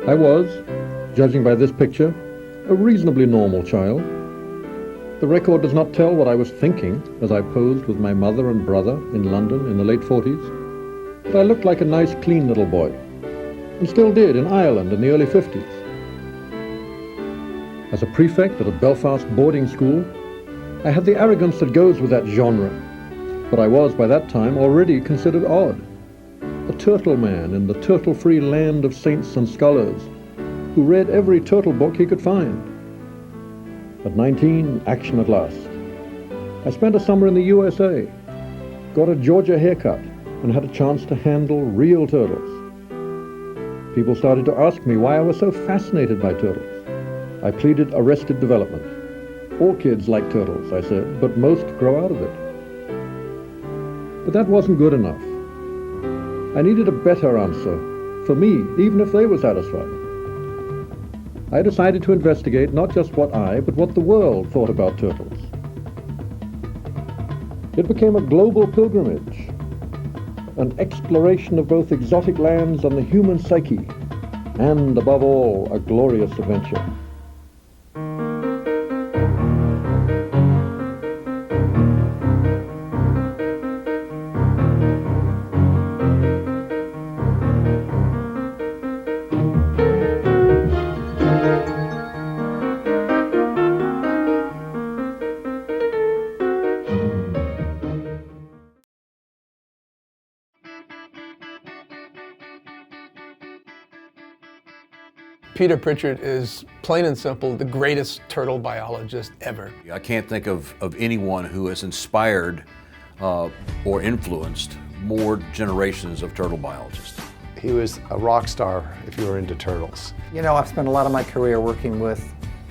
I was, judging by this picture, a reasonably normal child. The record does not tell what I was thinking as I posed with my mother and brother in London in the late 40s, but I looked like a nice, clean little boy, and still did in Ireland in the early 50s. As a prefect at a Belfast boarding school, I had the arrogance that goes with that genre, but I was by that time already considered odd. A turtle man in the turtle-free land of saints and scholars who read every turtle book he could find. At 19, action at last. I spent a summer in the USA, got a Georgia haircut, and had a chance to handle real turtles. People started to ask me why I was so fascinated by turtles. I pleaded arrested development. All kids like turtles, I said, but most grow out of it. But that wasn't good enough. I needed a better answer, for me, even if they were satisfied. I decided to investigate not just what I, but what the world thought about turtles. It became a global pilgrimage, an exploration of both exotic lands and the human psyche, and above all, a glorious adventure. Peter Pritchard is, plain and simple, the greatest turtle biologist ever. I can't think of anyone who has inspired or influenced more generations of turtle biologists. He was a rock star if you were into turtles. You know, I've spent a lot of my career working with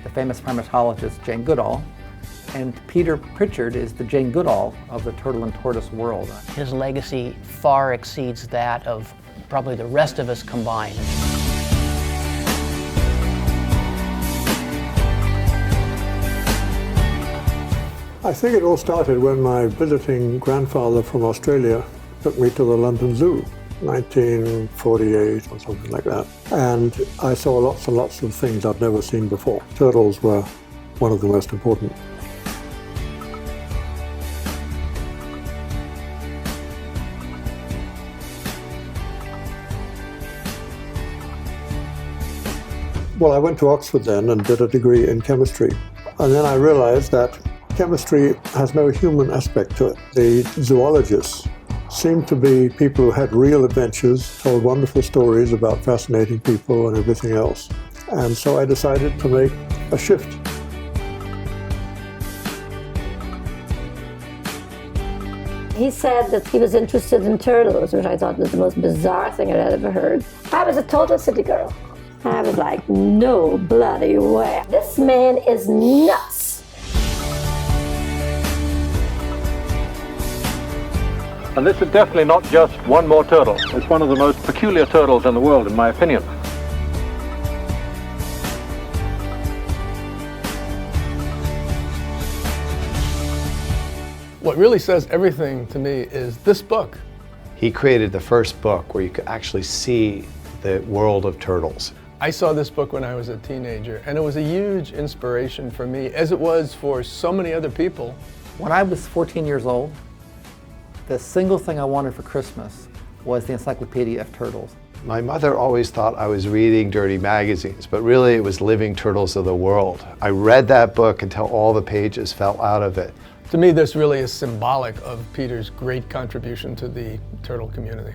the famous primatologist Jane Goodall, and Peter Pritchard is the Jane Goodall of the turtle and tortoise world. His legacy far exceeds that of probably the rest of us combined. I think it all started when my visiting grandfather from Australia took me to the London Zoo, 1948 or something like that. And I saw lots and lots of things I'd never seen before. Turtles were one of the most important. Well, I went to Oxford then and did a degree in chemistry. And then I realized that chemistry has no human aspect to it. The zoologists seemed to be people who had real adventures, told wonderful stories about fascinating people and everything else. And so I decided to make a shift. He said that he was interested in turtles, which I thought was the most bizarre thing I'd ever heard. I was a total city girl. I was like, no bloody way. This man is nuts. And this is definitely not just one more turtle. It's one of the most peculiar turtles in the world, in my opinion. What really says everything to me is this book. He created the first book where you could actually see the world of turtles. I saw this book when I was a teenager, and it was a huge inspiration for me, as it was for so many other people. When I was 14 years old, the single thing I wanted for Christmas was the Encyclopedia of Turtles. My mother always thought I was reading dirty magazines, but really it was Living Turtles of the World. I read that book until all the pages fell out of it. To me, this really is symbolic of Peter's great contribution to the turtle community.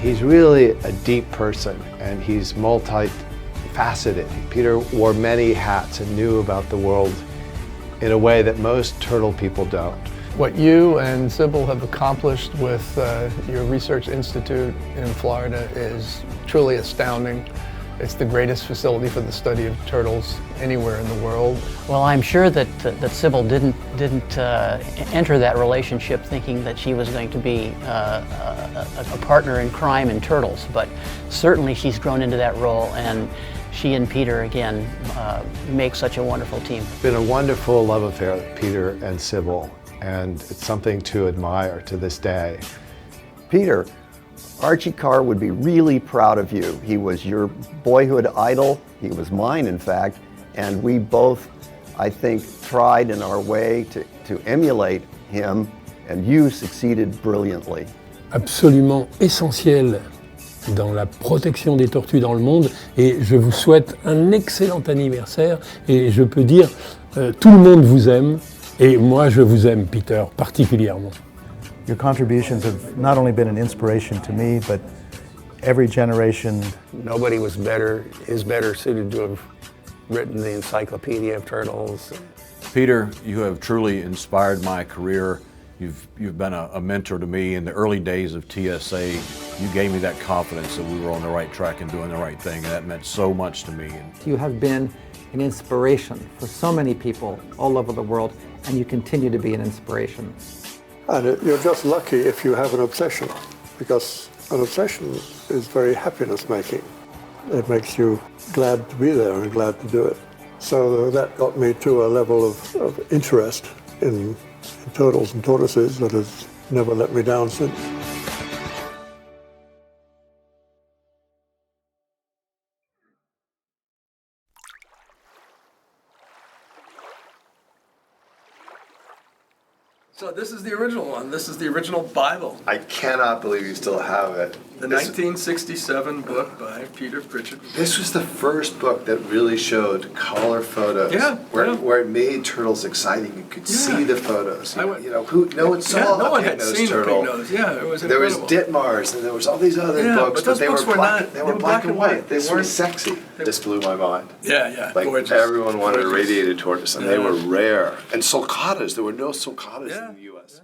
He's really a deep person, and he's multifaceted. Peter wore many hats and knew about the world in a way that most turtle people don't. What you and Sybil have accomplished with your research institute in Florida is truly astounding. It's the greatest facility for the study of turtles anywhere in the world. Well, I'm sure that Sybil didn't enter that relationship thinking that she was going to be a partner in crime in turtles, but certainly she's grown into that role, and she and Peter again make such a wonderful team. It's been a wonderful love affair, Peter and Sybil, and it's something to admire to this day. Peter, Archie Carr would be really proud of you. He was your boyhood idol. He was mine, in fact, and we both, I think, tried in our way to emulate him, and you succeeded brilliantly. Absolument essentiel dans la protection des tortues dans le monde, et je vous souhaite un excellent anniversaire, et je peux dire, tout le monde vous aime, et moi je vous aime, Peter, particulièrement. Your contributions have not only been an inspiration to me, but every generation. Nobody is better suited to have written the Encyclopedia of Turtles. Peter, you have truly inspired my career. You've been a mentor to me in the early days of TSA. You gave me that confidence that we were on the right track and doing the right thing, and that meant so much to me. You have been an inspiration for so many people all over the world, and you continue to be an inspiration. And you're just lucky if you have an obsession, because an obsession is very happiness-making. It makes you glad to be there and glad to do it. So that got me to a level of interest in turtles and tortoises that has never let me down since. So this is the original one. This is the original Bible. I cannot believe you still have it. The 1967 book by Peter Pritchard. This was the first book that really showed color photos. Yeah, where it made turtles exciting. You could see the photos. No one saw no a one had pig-nosed seen turtle. a pig-nosed. Yeah, it was There was incredible. Ditmars, and there was all these other books, but those they books were were black. not- They were black and white. This was sexy. This blew my mind. Yeah, Like gorgeous. everyone wanted a Gorgeous. radiated tortoise, and they were rare. And sulcatas. There were no sulcatas in the U.S.